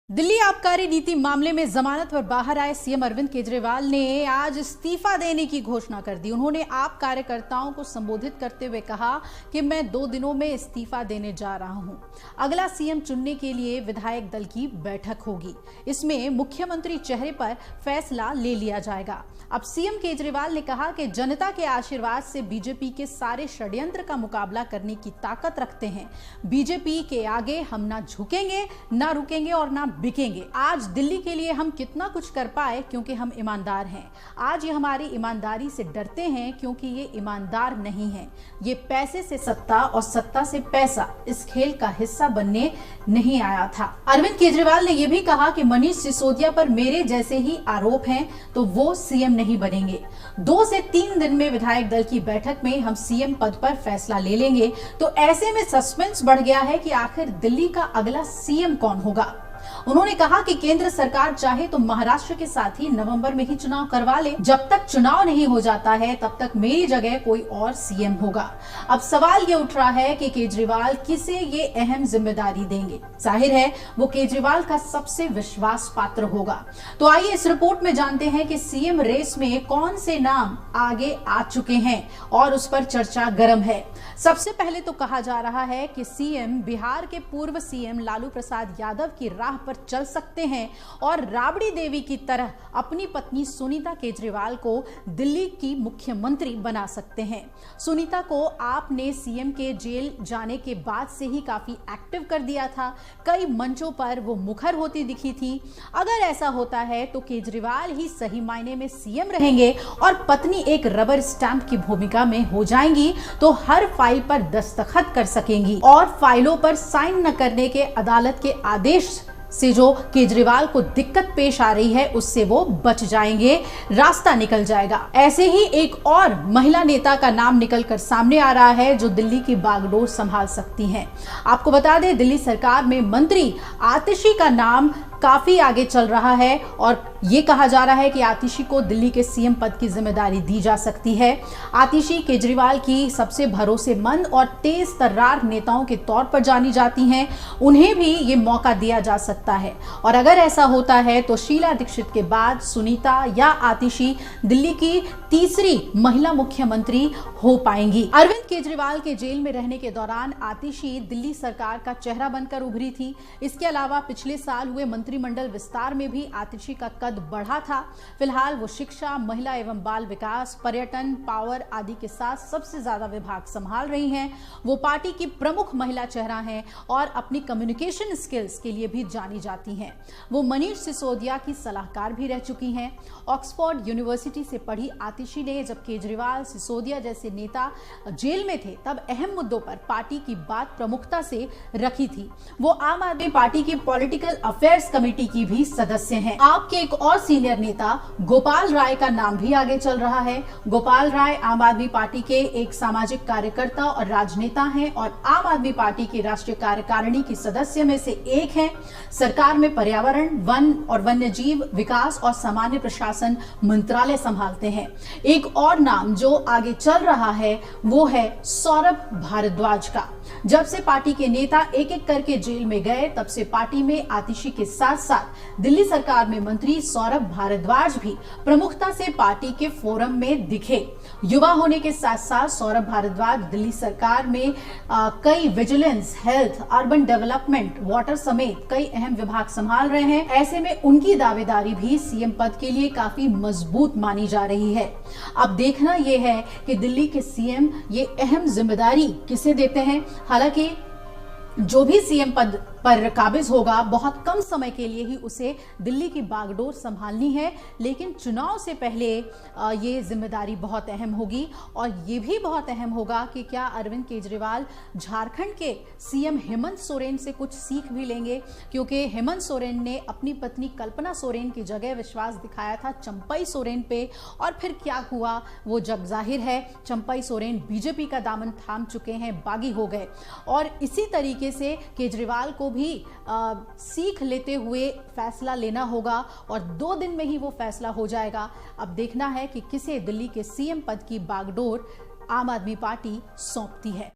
दिल्ली आबकारी नीति मामले में जमानत पर बाहर आए सीएम अरविंद केजरीवाल ने आज इस्तीफा देने की घोषणा कर दी। उन्होंने आप कार्यकर्ताओं को संबोधित करते हुए कहा कि मैं 2 दिनों में इस्तीफा देने जा रहा हूं। अगला सीएम चुनने के लिए विधायक दल की बैठक होगी। इसमें मुख्यमंत्री चेहरे पर फैसला ले लिया जाएगा। अब सीएम केजरीवाल ने कहा कि जनता के आशीर्वाद से बीजेपी के सारे षड्यंत्र का मुकाबला करने की ताकत रखते हैं। बीजेपी के आगे हम ना झुकेंगे, ना रुकेंगे और ना बिकेंगे। आज दिल्ली के लिए हम कितना कुछ कर पाए क्योंकि हम ईमानदार हैं। आज ये हमारी ईमानदारी से डरते हैं क्योंकि ये ईमानदार नहीं है। ये पैसे से सत्ता और सत्ता से पैसा इस खेल का हिस्सा बनने नहीं आया था। अरविंद केजरीवाल ने यह भी कहा कि मनीष सिसोदिया पर मेरे जैसे ही आरोप हैं तो वो सीएम नहीं बनेंगे। 2 से 3 दिन में विधायक दल की बैठक में हम सीएम पद पर फैसला ले लेंगे। तो ऐसे में सस्पेंस बढ़ गया है कि आखिर दिल्ली का अगला सीएम कौन होगा। उन्होंने कहा कि केंद्र सरकार चाहे तो महाराष्ट्र के साथ ही नवंबर में ही चुनाव करवा ले। जब तक चुनाव नहीं हो जाता है तब तक मेरी जगह कोई और सीएम होगा। अब सवाल ये उठ रहा है कि केजरीवाल किसे ये अहम जिम्मेदारी देंगे। जाहिर है वो केजरीवाल का सबसे विश्वास पात्र होगा। तो आइए इस रिपोर्ट में जानते हैं कि सीएम रेस में कौन से नाम आगे आ चुके हैं और उस पर चर्चा गर्म है। सबसे पहले तो कहा जा रहा है कि सीएम बिहार के पूर्व सीएम लालू प्रसाद यादव की राह पर चल सकते हैं और राबड़ी देवी की तरह अपनी पत्नी सुनीता केजरीवाल को दिल्ली की मुख्यमंत्री बना सकते हैं। सुनीता को आपने सीएम के जेल जाने के बाद से ही काफी एक्टिव कर दिया था। कई मंचों पर वो मुखर होती दिखी थी। अगर ऐसा होता है तो केजरीवाल ही सही मायने में सीएम रहेंगे और पत्नी एक रबर स्टैंप की भूमिका में हो जाएंगी तो हर फाइल पर दस्तखत कर सकेंगी और फाइलों पर साइन न करने के अदालत के आदेश से जो केजरीवाल को दिक्कत पेश आ रही है उससे वो बच जाएंगे, रास्ता निकल जाएगा। ऐसे ही एक और महिला नेता का नाम निकलकर सामने आ रहा है जो दिल्ली की बागडोर संभाल सकती हैं। आपको बता दें दिल्ली सरकार में मंत्री आतिशी का नाम काफी आगे चल रहा है और ये कहा जा रहा है कि आतिशी को दिल्ली के सीएम पद की जिम्मेदारी दी जा सकती है। आतिशी केजरीवाल की सबसे भरोसेमंद और तेज तर्रार नेताओं के तौर पर जानी जाती हैं। उन्हें भी ये मौका दिया जा सकता है और अगर ऐसा होता है तो शीला दीक्षित के बाद सुनीता या आतिशी दिल्ली की तीसरी महिला मुख्यमंत्री हो पाएंगी। अरविंद केजरीवाल के जेल में रहने के दौरान आतिशी दिल्ली सरकार का चेहरा बनकर उभरी थी। इसके अलावा पिछले साल हुए मंत्रिमंडल विस्तार में भी आतिशी का कद बढ़ा था। फिलहाल वो शिक्षा, महिला एवं बाल विकास, पर्यटन, पावर आदि के साथ सबसे ज्यादा विभाग संभाल रही हैं। वो पार्टी की प्रमुख महिला चेहरा हैं और अपनी कम्युनिकेशन स्किल्स के लिए भी जानी जाती हैं। वो मनीष सिसोदिया की सलाहकार भी रह चुकी हैं। ऑक्सफोर्ड यूनिवर्सिटी से पढ़ी आतिशी ने जब केजरीवाल, सिसोदिया जैसे नेता जेल में थे तब अहम मुद्दों पर पार्टी की बात प्रमुखता से रखी थी। वो आम आदमी पार्टी की पॉलिटिकल अफेयर्स कमेटी की भी सदस्य हैं। आपके एक और सीनियर नेता गोपाल राय का नाम भी आगे चल रहा है। गोपाल राय आम आदमी पार्टी के एक सामाजिक कार्यकर्ता और राजनेता हैं और आम आदमी पार्टी की राष्ट्रीय कार्यकारिणी की सदस्य में से एक हैं। सरकार में पर्यावरण, वन और वन्य जीव विकास और सामान्य प्रशासन मंत्रालय संभालते हैं। एक और नाम जो आगे चल रहा है वो है सौरभ भारद्वाज का। जब से पार्टी के नेता एक एक करके जेल में गए तब से पार्टी में आतिशी के साथ साथ दिल्ली सरकार में मंत्री सौरभ भारद्वाज भी प्रमुखता से पार्टी के फोरम में दिखे। युवा होने के साथ साथ सौरभ भारद्वाज दिल्ली सरकार में कई vigilance, health, urban development, water समेत कई अहम विभाग संभाल रहे हैं। ऐसे में उनकी दावेदारी भी सीएम पद के लिए काफी मजबूत मानी जा रही है। अब देखना यह है कि दिल्ली के सीएम ये अहम जिम्मेदारी किसे देते हैं। हालांकि जो भी सीएम पद पर काबिज होगा बहुत कम समय के लिए ही उसे दिल्ली की बागडोर संभालनी है, लेकिन चुनाव से पहले ये जिम्मेदारी बहुत अहम होगी और ये भी बहुत अहम होगा कि क्या अरविंद केजरीवाल झारखंड के सीएम हेमंत सोरेन से कुछ सीख भी लेंगे, क्योंकि हेमंत सोरेन ने अपनी पत्नी कल्पना सोरेन की जगह विश्वास दिखाया था चंपई सोरेन पे और फिर क्या हुआ वो जग जाहिर है। चंपई सोरेन बीजेपी का दामन थाम चुके हैं, बागी हो गए और इसी तरीके से केजरीवाल को भी सीख लेते हुए फैसला लेना होगा और 2 दिन में ही वो फैसला हो जाएगा। अब देखना है कि किसे दिल्ली के सीएम पद की बागडोर आम आदमी पार्टी सौंपती है।